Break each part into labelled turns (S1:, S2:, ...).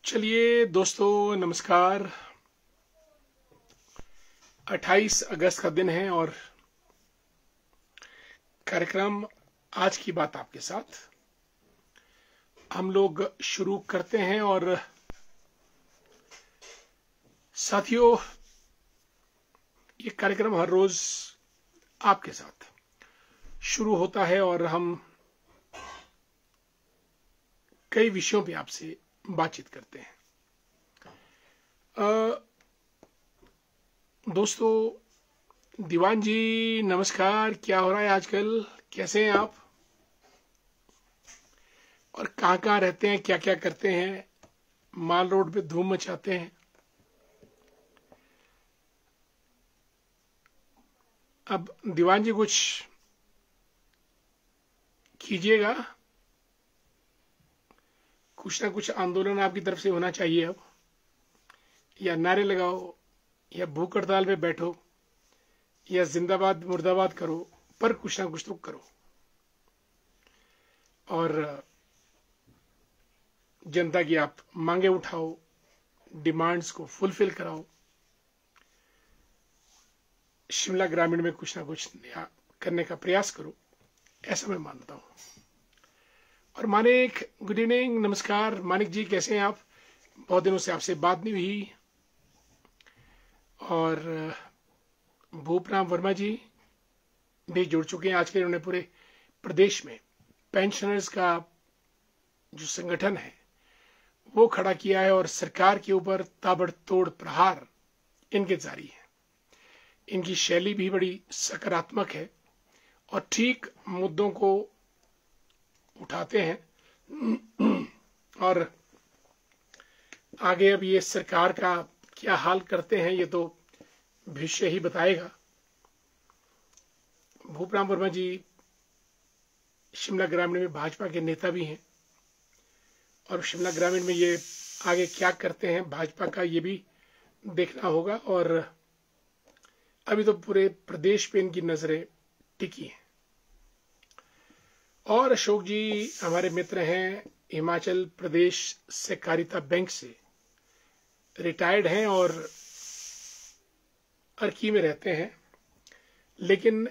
S1: चलिए दोस्तों, नमस्कार। 28 अगस्त का दिन है और कार्यक्रम आज की बात आपके साथ हम लोग शुरू करते हैं। और साथियों, ये कार्यक्रम हर रोज आपके साथ शुरू होता है और हम कई विषयों पे आपसे बातचीत करते हैं। दोस्तों, दीवान जी नमस्कार। क्या हो रहा है आजकल? कैसे हैं आप और कहाँ कहाँ रहते हैं, क्या क्या करते हैं? माल रोड पे धूम मचाते हैं। अब दीवान जी कुछ कीजिएगा, कुछ ना कुछ आंदोलन आपकी तरफ से होना चाहिए। अब या नारे लगाओ, या भूख हड़ताल पे बैठो, या जिंदाबाद मुर्दाबाद करो, पर कुछ ना कुछ तो करो और जनता की आप मांगे उठाओ, डिमांड्स को फुलफिल कराओ। शिमला ग्रामीण में कुछ ना कुछ नया करने का प्रयास करो, ऐसा मैं मानता हूं। और मानिक, गुड इवनिंग, नमस्कार। मानिक जी कैसे हैं आप? बहुत दिनों से आपसे बात नहीं हुई। और भूपराम वर्मा जी भी जुड़ चुके हैं। आज के उन्होंने पूरे प्रदेश में पेंशनर्स का जो संगठन है वो खड़ा किया है और सरकार के ऊपर ताबड़तोड़ प्रहार इनके जारी है। इनकी शैली भी बड़ी सकारात्मक है और ठीक मुद्दों को उठाते हैं। और आगे अब ये सरकार का क्या हाल करते हैं ये तो भविष्य ही बताएगा। भूपराम वर्मा जी शिमला ग्रामीण में भाजपा के नेता भी हैं और शिमला ग्रामीण में ये आगे क्या करते हैं भाजपा का, ये भी देखना होगा। और अभी तो पूरे प्रदेश पे इनकी नजरें टिकी हैं। और अशोक जी हमारे मित्र हैं, हिमाचल प्रदेश सहकारिता बैंक से रिटायर्ड हैं और अर्की में रहते हैं, लेकिन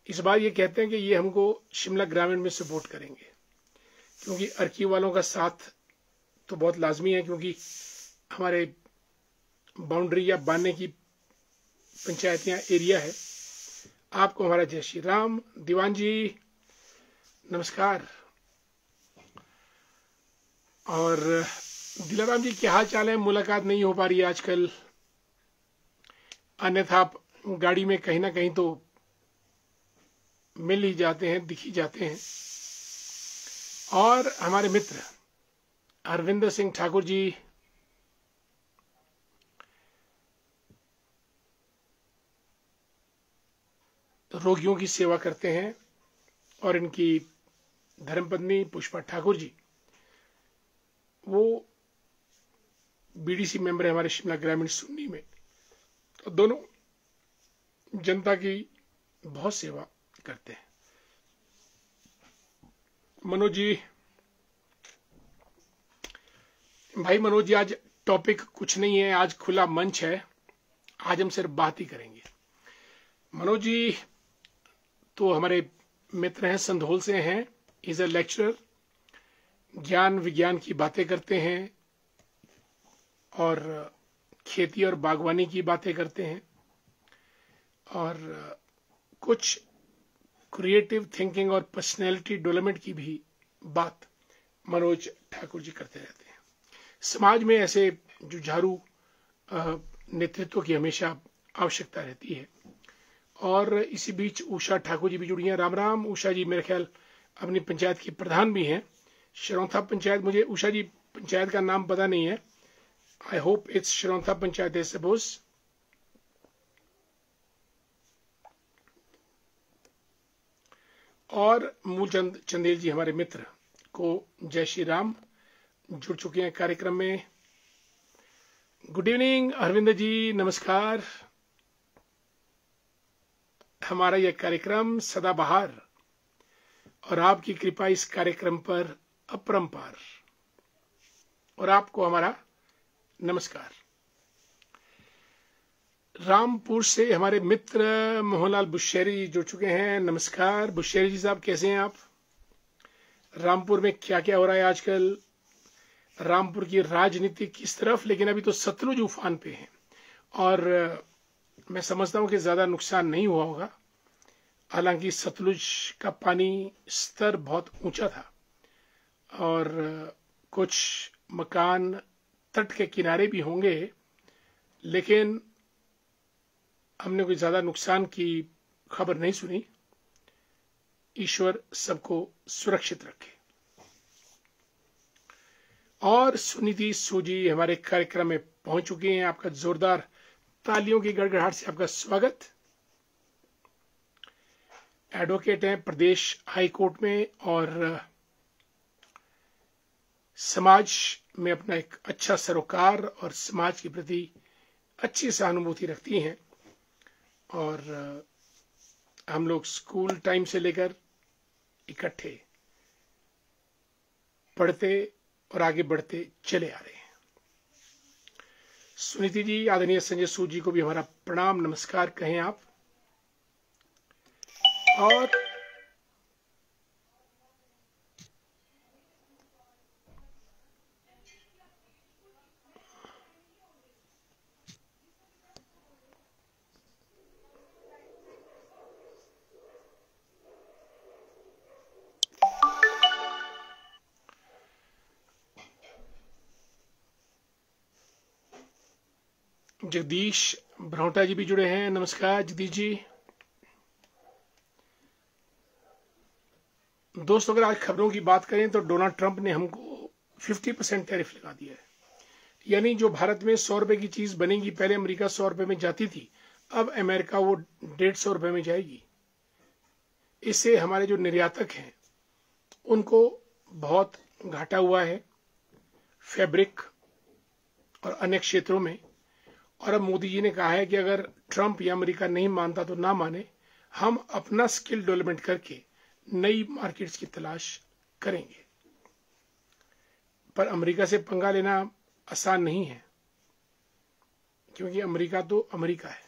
S1: इस बार ये कहते हैं कि ये हमको शिमला ग्रामीण में सपोर्ट करेंगे, क्योंकि अर्की वालों का साथ तो बहुत लाजमी है, क्योंकि हमारे बाउंड्री या बाने की पंचायत या एरिया है। आपको हमारा जय श्री राम। दीवान जी नमस्कार। और दिलाराम जी क्या हाल चाल है? मुलाकात नहीं हो पा रही है आजकल, अन्यथा आप गाड़ी में कहीं ना कहीं तो मिल ही जाते हैं, दिख ही जाते हैं। और हमारे मित्र अरविंदर सिंह ठाकुर जी रोगियों की सेवा करते हैं और इनकी धर्मपत्नी पुष्पा ठाकुर जी वो बीडीसी मेंबर है हमारे शिमला ग्रामीण सुन्नी में। तो दोनों जनता की बहुत सेवा करते हैं। मनोज जी, भाई मनोज जी, आज टॉपिक कुछ नहीं है, आज खुला मंच है, आज हम सिर्फ बात ही करेंगे। मनोज जी तो हमारे मित्र हैं, संधोल से हैं, इज अ लेक्चरर, ज्ञान विज्ञान की बातें करते हैं और खेती और बागवानी की बातें करते हैं और कुछ क्रिएटिव थिंकिंग और पर्सनैलिटी डेवलपमेंट की भी बात मनोज ठाकुर जी करते रहते हैं। समाज में ऐसे जुझारू नेतृत्व की हमेशा आवश्यकता रहती है। और इसी बीच उषा ठाकुर जी भी जुड़ी हैं। राम राम उषा जी, मेरे ख्याल अपनी पंचायत की प्रधान भी हैं, शरौंथा पंचायत। मुझे उषा जी पंचायत का नाम पता नहीं है, आई होप इट्स शरौंथा पंचायत है सपोज। और मूलचंद चंदेल जी हमारे मित्र को जय श्री राम, जुड़ चुके हैं कार्यक्रम में। गुड इवनिंग अरविंद जी, नमस्कार। हमारा यह कार्यक्रम सदाबहार और आपकी कृपा इस कार्यक्रम पर अपरंपार। और आपको हमारा नमस्कार। रामपुर से हमारे मित्र मोहनलाल बुशेरी जुड़ चुके हैं। नमस्कार बुशेरी जी साहब, कैसे हैं आप? रामपुर में क्या क्या हो रहा है आजकल? रामपुर की राजनीति किस तरफ? लेकिन अभी तो सतलुज उफान पे है और मैं समझता हूं कि ज्यादा नुकसान नहीं हुआ होगा। हालांकि सतलुज का पानी स्तर बहुत ऊंचा था और कुछ मकान तट के किनारे भी होंगे, लेकिन हमने कोई ज्यादा नुकसान की खबर नहीं सुनी। ईश्वर सबको सुरक्षित रखे। और सुनीति सूजी हमारे कार्यक्रम में पहुंच चुकी हैं। आपका जोरदार तालियों की गड़गड़ाहट से आपका स्वागत। एडवोकेट हैं प्रदेश हाई कोर्ट में और समाज में अपना एक अच्छा सरोकार और समाज के प्रति अच्छी सहानुभूति रखती हैं। और हम लोग स्कूल टाइम से लेकर इकट्ठे पढ़ते और आगे बढ़ते चले आ रहे हैं। सुनीति जी, आदरणीय संजय सूद जी को भी हमारा प्रणाम नमस्कार कहें आप। और जगदीश ब्रौटा जी भी जुड़े हैं। नमस्कार जगदीश जी। दोस्तों, अगर आज खबरों की बात करें तो डोनाल्ड ट्रंप ने हमको 50% टैरिफ लगा दिया है। यानी जो भारत में 100 रुपए की चीज बनेगी, पहले अमेरिका 100 रुपए में जाती थी, अब अमेरिका वो 150 रुपए में जाएगी। इससे हमारे जो निर्यातक हैं उनको बहुत घाटा हुआ है, फैब्रिक और अन्य क्षेत्रों में। और अब मोदी जी ने कहा है कि अगर ट्रंप या अमेरिका नहीं मानता तो ना माने, हम अपना स्किल डेवलपमेंट करके नई मार्केट्स की तलाश करेंगे। पर अमेरिका से पंगा लेना आसान नहीं है, क्योंकि अमेरिका तो अमेरिका है।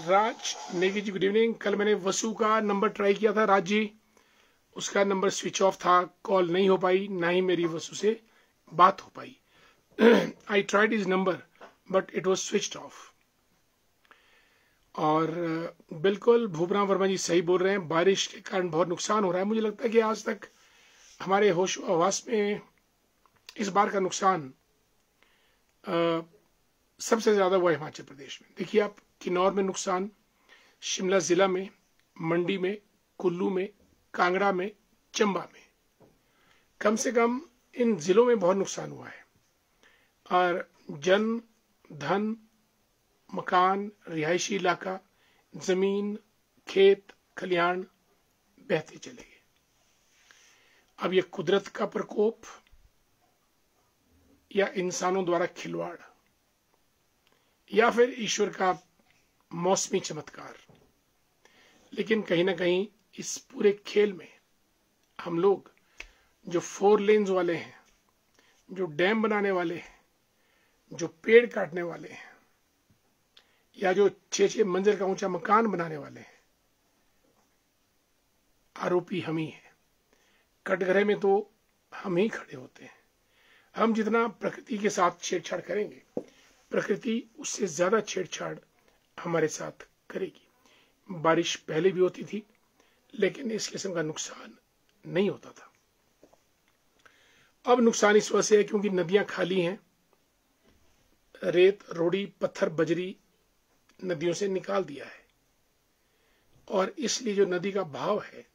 S1: राज नेगी जी, गुड इवनिंग। कल मैंने वसु का नंबर ट्राई किया था राज जी, उसका नंबर स्विच ऑफ था, कॉल नहीं हो पाई, ना ही मेरी वसु से बात हो पाई। I tried his number but it was switched off. और बिल्कुल भूपराम वर्मा जी सही बोल रहे हैं, बारिश के कारण बहुत नुकसान हो रहा है। मुझे लगता है कि आज तक हमारे होश आवास में इस बार का नुकसान सबसे ज्यादा हुआ है हिमाचल प्रदेश में। देखिए आप, किन्नौर में नुकसान, शिमला जिला में, मंडी में, कुल्लू में, कांगड़ा में, चंबा में, कम से कम इन जिलों में बहुत नुकसान हुआ है। और जन धन, मकान, रिहायशी इलाका, जमीन, खेत खलिहान बहते चले गए। अब यह कुदरत का प्रकोप या इंसानों द्वारा खिलवाड़ या फिर ईश्वर का मौसमी चमत्कार, लेकिन कहीं ना कहीं इस पूरे खेल में हम लोग जो 4 लेन्स वाले हैं, जो डैम बनाने वाले हैं, जो पेड़ काटने वाले हैं, या जो 6-6 मंजिल का ऊंचा मकान बनाने वाले हैं, आरोपी हम ही हैं। कटघरे में तो हम ही खड़े होते हैं। हम जितना प्रकृति के साथ छेड़छाड़ करेंगे, प्रकृति उससे ज्यादा छेड़छाड़ हमारे साथ करेगी। बारिश पहले भी होती थी, लेकिन इस किस्म का नुकसान नहीं होता था। अब नुकसान इस वजह से है क्योंकि नदियां खाली हैं, रेत, रोड़ी, पत्थर, बजरी नदियों से निकाल दिया है, और इसलिए जो नदी का भाव है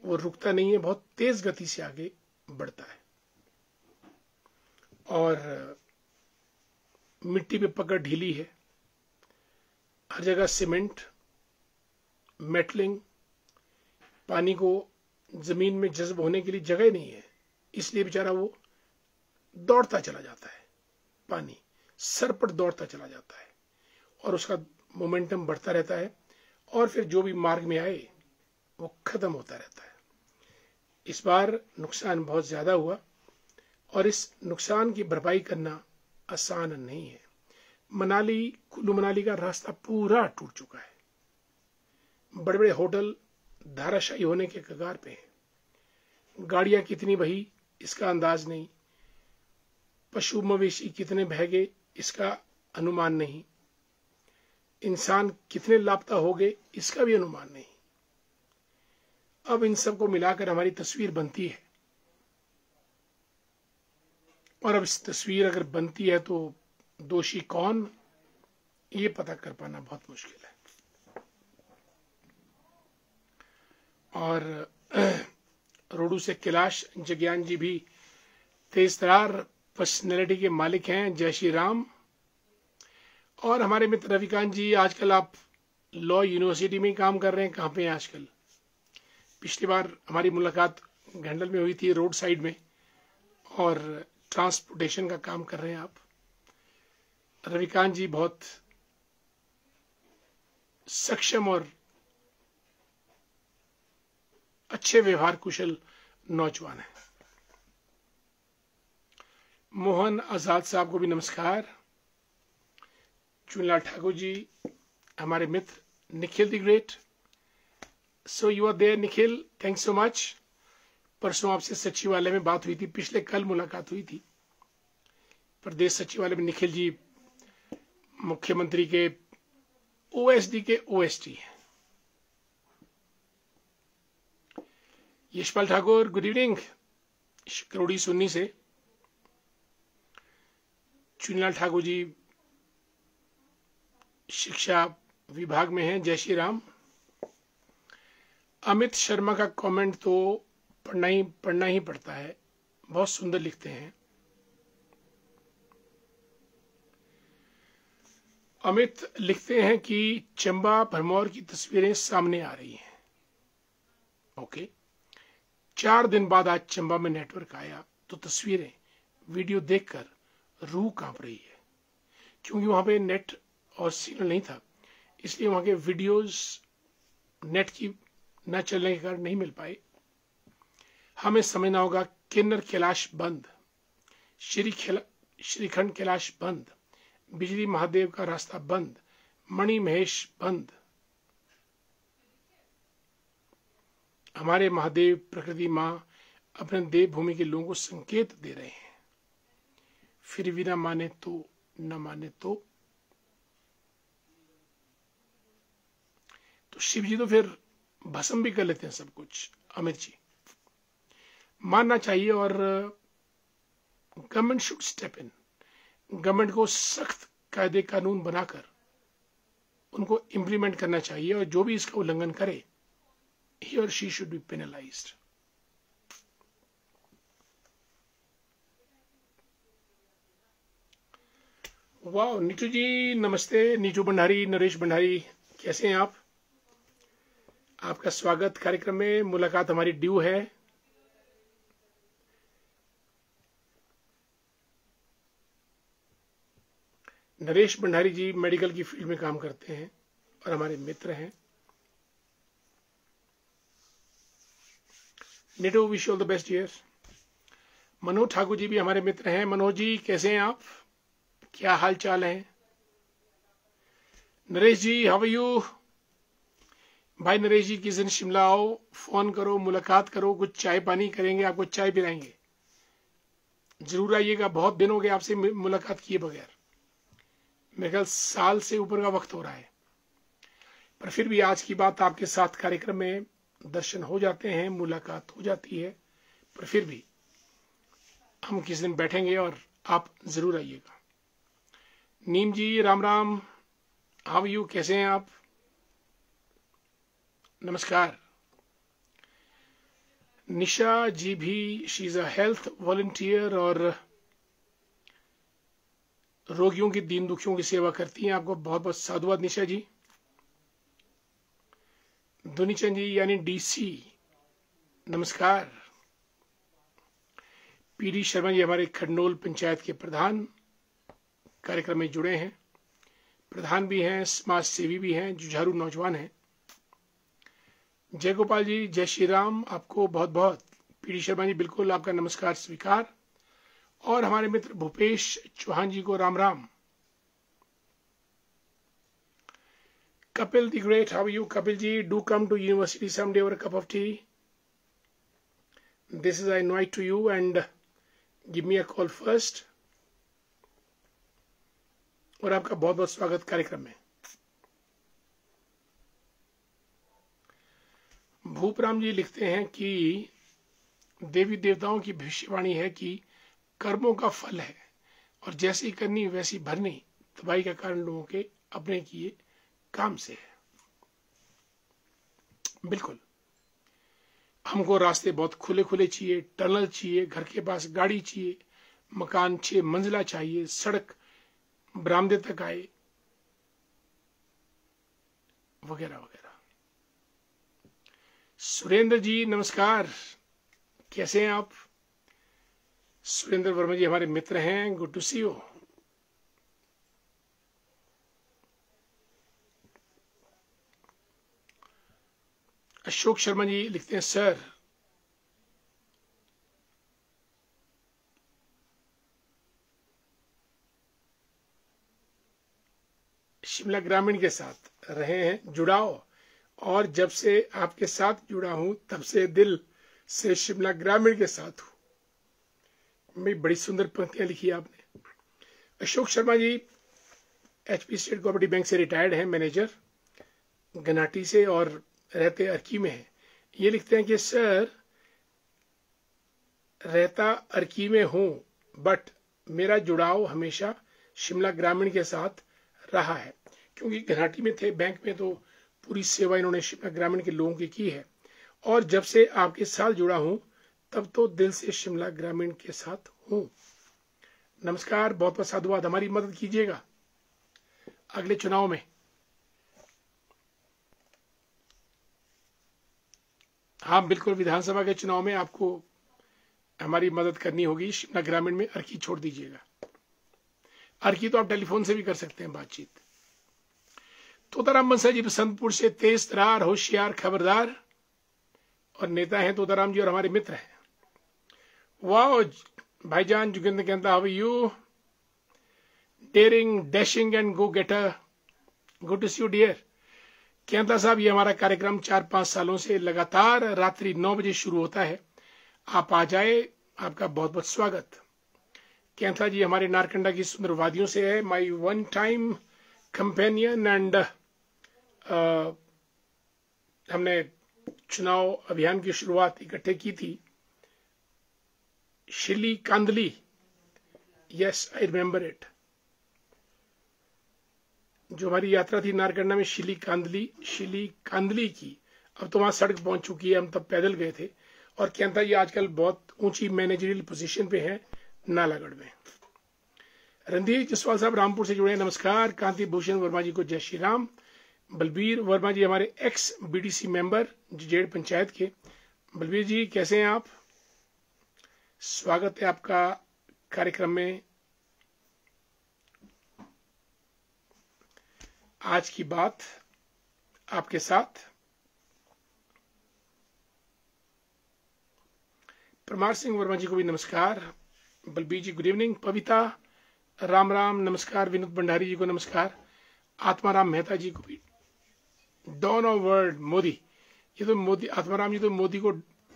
S1: वो रुकता नहीं है, बहुत तेज गति से आगे बढ़ता है। और मिट्टी पे पकड़ ढीली है, हर जगह सीमेंट, मेटलिंग, पानी को जमीन में जज्ब होने के लिए जगह नहीं है, इसलिए बेचारा वो दौड़ता चला जाता है, पानी सर पर दौड़ता चला जाता है और उसका मोमेंटम बढ़ता रहता है। और फिर जो भी मार्ग में आए वो खत्म होता रहता है। इस बार नुकसान बहुत ज्यादा हुआ और इस नुकसान की भरपाई करना आसान नहीं है। कुल्लू मनाली का रास्ता पूरा टूट चुका है। बड़े बड़े होटल धाराशायी होने के कगार पे हैं। गाड़ियां कितनी बही इसका अंदाज नहीं, पशु मवेशी कितने बह गए इसका अनुमान नहीं, इंसान कितने लापता हो गए इसका भी अनुमान नहीं। अब इन सबको मिलाकर हमारी तस्वीर बनती है, और अब इस तस्वीर अगर बनती है तो दोषी कौन, ये पता कर पाना बहुत मुश्किल है। और रोडू से कैलाश जग्यान जी भी तेज तरार पर्सनैलिटी के मालिक हैं। जय श्री राम। और हमारे मित्र रविकांत जी, आजकल आप लॉ यूनिवर्सिटी में काम कर रहे हैं, कहाँ पे हैं आजकल? पिछली बार हमारी मुलाकात घंडल में हुई थी, रोड साइड में, और ट्रांसपोर्टेशन का काम कर रहे हैं आप। रविकांत जी बहुत सक्षम और अच्छे व्यवहार कुशल नौजवान हैं। मोहन आजाद साहब को भी नमस्कार। चुनलाल ठाकुर जी, हमारे मित्र Nikhil the great, so you are there Nikhil, thanks so much. परसों आपसे सचिवालय में बात हुई थी, पिछले कल मुलाकात हुई थी प्रदेश सचिवालय में। निखिल जी मुख्यमंत्री के ओएसडी के ओएसटी हैं। यशपाल ठाकुर, गुड इवनिंग, करोड़ी सुन्नी से। चुनीलाल ठाकुर जी शिक्षा विभाग में हैं। जय श्री राम। अमित शर्मा का कमेंट तो पढ़ना ही पड़ता है, बहुत सुंदर लिखते हैं। अमित लिखते हैं कि चंबा भरमौर की तस्वीरें सामने आ रही हैं। ओके, 4 दिन बाद आज चंबा में नेटवर्क आया तो तस्वीरें, वीडियो देखकर रूह कांप रही है, क्योंकि वहां पे नेट और सिग्नल नहीं था, इसलिए वहां के वीडियोस नेट की न चलने के कारण नहीं मिल पाए। हमें समझना होगा किन्नर कैलाश बंद, श्रीखंड कैलाश बंद, बिजली महादेव का रास्ता बंद, मणि महेश बंद। हमारे महादेव प्रकृति मां अपने देवभूमि के लोगों को संकेत दे रहे हैं, फिर भी न माने तो न माने तो शिव जी तो फिर भस्म भी कर लेते हैं सब कुछ। अमित जी, मानना चाहिए और government should step in. Government को सख्त कायदे कानून बनाकर उनको इंप्लीमेंट करना चाहिए, और जो भी इसका उल्लंघन करे, he or she should be penalized. वाह, नीतू जी नमस्ते। नीतू भंडारी, नरेश भंडारी, कैसे हैं आप? आपका स्वागत कार्यक्रम में। मुलाकात हमारी ड्यू है। नरेश भंडारी जी मेडिकल की फील्ड में काम करते हैं और हमारे मित्र हैं। Nitu, wish all the best year. Manoj Thakur ji भी हमारे मित्र हैं। मनोज जी कैसे हैं आप, क्या हाल चाल है? नरेश जी, हाउ आर यू? भाई नरेश जी, किस दिन शिमला आओ, फोन करो, मुलाकात करो, कुछ चाय पानी करेंगे, आपको चाय पिलाएंगे। जरूर आइएगा, बहुत दिन हो गए आपसे मुलाकात किए बगैर। मेरे ख्याल साल से ऊपर का वक्त हो रहा है, पर फिर भी आज की बात आपके साथ कार्यक्रम में दर्शन हो जाते हैं, मुलाकात हो जाती है। पर फिर भी हम किस दिन बैठेंगे और आप जरूर आइएगा। नीम जी, राम राम, हाउ यू, कैसे हैं आप? नमस्कार। निशा जी भी, she is a health volunteer और रोगियों की, दीन दुखियों की सेवा करती हैं। आपको बहुत बहुत साधुवाद निशा जी। दुनीचंद जी यानी डीसी, नमस्कार। पीडी शर्मा जी हमारे खडनोल पंचायत के प्रधान, कार्यक्रम में जुड़े हैं, प्रधान भी हैं, समाज सेवी भी हैं, जुझारू नौजवान हैं। जय गोपाल जी, जय श्री राम, आपको बहुत बहुत। पीडी शर्मा जी, बिल्कुल आपका नमस्कार स्वीकार। और हमारे मित्र भूपेश चौहान जी को Ram Ram. Kapil the Great, how are you? Kapil ji, do come to university someday over a cup of tea. This is I invite to you and give me a call first. और आपका बहुत बहुत स्वागत कार्यक्रम में। भूपराम जी लिखते हैं कि देवी देवताओं की भविष्यवाणी है कि कर्मों का फल है और जैसी करनी वैसी भरनी, तबाही का कारण लोगों के अपने किए काम से है। बिल्कुल, हमको रास्ते बहुत खुले खुले चाहिए, टनल चाहिए, घर के पास गाड़ी चाहिए, मकान 6 मंजिला चाहिए, सड़क बरामदे तक आए, वगैरह वगैरह। सुरेंद्र जी नमस्कार, कैसे हैं आप? सुरेंद्र वर्मा जी हमारे मित्र हैं, good to see you. Ashok Sharma ji लिखते हैं सर, शिमला ग्रामीण के साथ रहे हैं जुड़ाव, और जब से आपके साथ जुड़ा हूं तब से दिल से शिमला ग्रामीण के साथ हूं। मैं बड़ी सुंदर पंक्तियां लिखी आपने। अशोक शर्मा जी एचपी स्टेट कोऑपरेटिव बैंक से रिटायर्ड हैं, मैनेजर गनाटी से, और रहते अर्की में हैं। ये लिखते हैं कि सर, रहता अर्की में हूं बट मेरा जुड़ाव हमेशा शिमला ग्रामीण के साथ रहा है, क्योंकि घनाटी में थे बैंक में तो पूरी सेवा इन्होंने शिमला ग्रामीण के लोगों की है। और जब से आपके साथ जुड़ा हूं तब तो दिल से शिमला ग्रामीण के साथ हूं। नमस्कार, बहुत बहुत साधुवाद। हमारी मदद कीजिएगा अगले चुनाव में। हाँ बिल्कुल, विधानसभा के चुनाव में आपको हमारी मदद करनी होगी। शिमला ग्रामीण में अर्की छोड़ दीजिएगा। अर्की तो आप टेलीफोन से भी कर सकते हैं बातचीत। तोताराम बंसल जी बसंतपुर से, तेज तरार, होशियार, खबरदार, और नेता हैं तोताराम जी और हमारे मित्र हैं। वाह भाईजान जोगिंदर कहता, how are you? Daring, dashing and go getter, good to see you dear. कहता साहब, ये हमारा कार्यक्रम 4-5 सालों से लगातार रात्रि 9 बजे शुरू होता है। आप आ जाए, आपका बहुत बहुत स्वागत। कहता जी हमारे नारकंडा की सुंदर वादियों से है, my one time companion, and हमने चुनाव अभियान की शुरुआत इकट्ठे की थी। Shili Kandli, yes I remember it. जो हमारी यात्रा थी नारकंडा में शिली कांदली की, अब तो वहां सड़क पहुंच चुकी है, हम तब पैदल गए थे। और कहता ये आजकल बहुत ऊंची मैनेजरियल पोजीशन पे है नालागढ़ में। रणधीर जसवाल साहब रामपुर से जुड़े, नमस्कार। कांति भूषण वर्मा जी को जय श्री राम। बलबीर वर्मा जी हमारे x BDC member Z panchayat के। बलबीर जी कैसे हैं आप? स्वागत है आपका कार्यक्रम में। आज की बात आपके साथ। परमार सिंह वर्मा जी को भी नमस्कार। बलबीर जी गुड इवनिंग। पविता राम राम, नमस्कार। विनोद भंडारी जी को नमस्कार। आत्माराम मेहता जी को भी। डॉन ऑफ वर्ल्ड मोदी, ये तो मोदी, आत्माराम जी तो मोदी को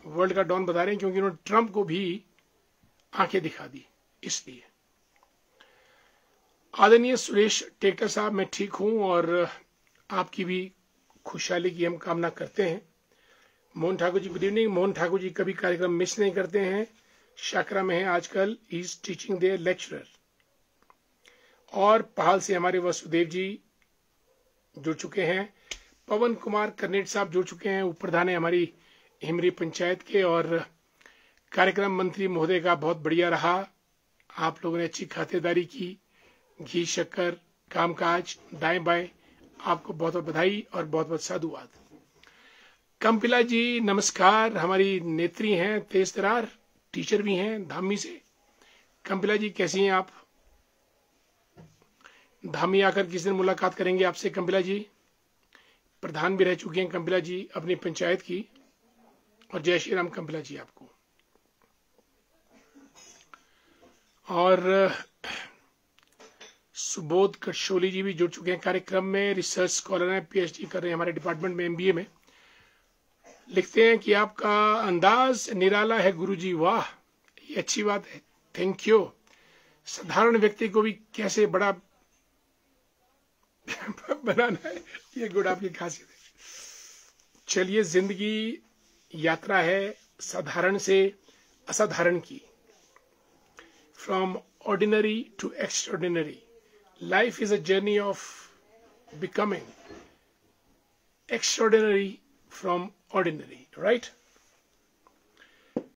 S1: वर्ल्ड का डॉन बता रहे हैं, क्योंकि उन्होंने ट्रंप को भी आंखें दिखा दी, इसलिए। आदरणीय सुरेश टेक्टर साहब, मैं ठीक हूं और आपकी भी खुशहाली की हम कामना करते हैं। Mohan Thakur ji good evening. मोहन ठाकुर जी कभी कार्यक्रम मिस नहीं करते हैं, शाकरा में है आजकल, he is teaching there lecturer. और पहाल से हमारे वसुदेव जी जुड़ चुके हैं। पवन कुमार कर्नेट साहब जुड़ चुके हैं, उप प्रधान है हमारी हिमरी पंचायत के। और कार्यक्रम मंत्री महोदय का बहुत बढ़िया रहा, आप लोगों ने अच्छी खातिरदारी की, घी शक्कर कामकाज दाएं बाएं, आपको बहुत बहुत बधाई और बहुत बहुत साधुवाद। कंपिला जी नमस्कार, हमारी नेत्री हैं, तेज तरार, टीचर भी हैं धामी से। कंपिला जी कैसी हैं आप? धामी आकर किसी दिन मुलाकात करेंगे आपसे कंपिला जी। प्रधान भी रह चुके हैं कंपिला जी अपनी पंचायत की, और जय श्री राम कंपिला जी आपको। और सुबोध कटशोली जी भी जुड़ चुके हैं कार्यक्रम में, रिसर्च स्कॉलर हैं, पीएचडी कर रहे हैं हमारे डिपार्टमेंट में, एमबीए में। लिखते हैं कि आपका अंदाज निराला है गुरुजी, वाह, ये अच्छी बात है, थैंक यू। साधारण व्यक्ति को भी कैसे बड़ा बनाना है, ये गुण आपकी खासियत है। चलिए, जिंदगी यात्रा है साधारण से असाधारण की, from ordinary to extraordinary. Life is a journey of becoming extraordinary from ordinary, right?